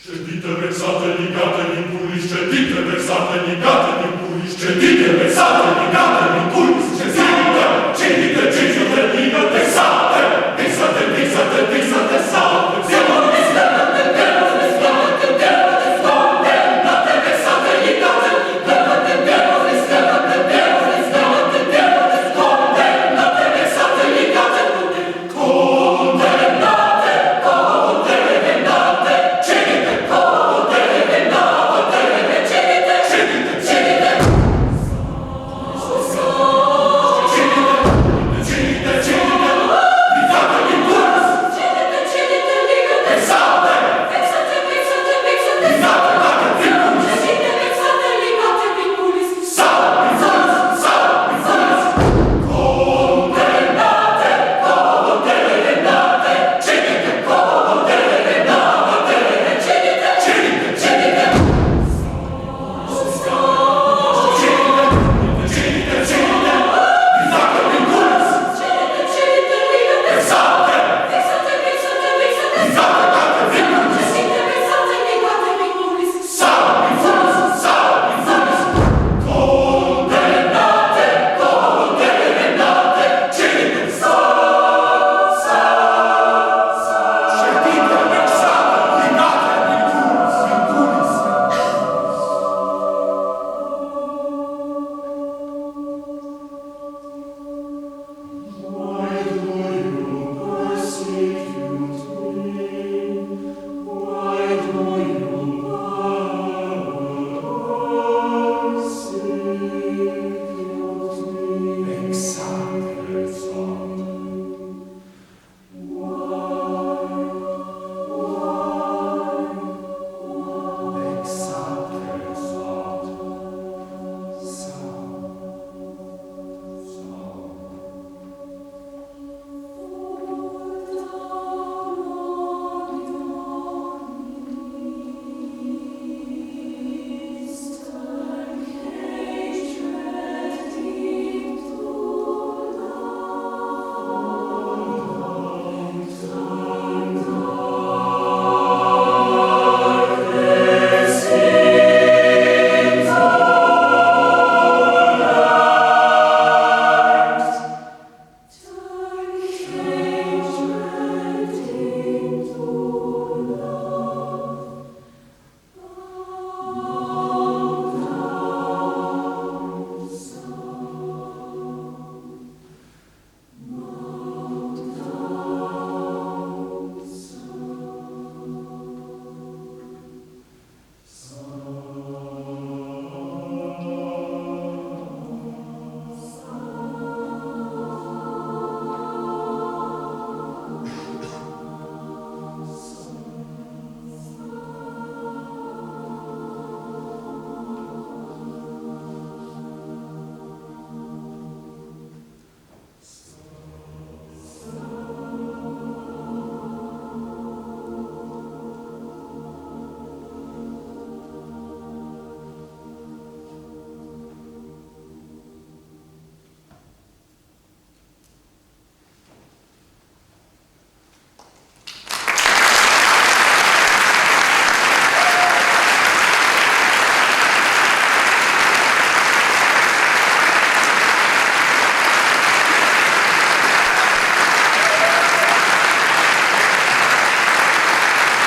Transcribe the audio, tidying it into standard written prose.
Scedite, vexate, ligate, vinculis, scedite, vexate, ligate, vinculis, scedite, vexate, ligate, vinculis, scedite, cedite, cedite, ligate, vexate, vexate, vexate, vexate, salve, siamo riscaldate, pieno, riscaldate, pieno, riscaldate, vexate, ligate, ligate, pieno, riscaldate, pieno, riscaldate, pieno, riscaldate, vexate, ligate, condannate, condannate, cedite, Vexate,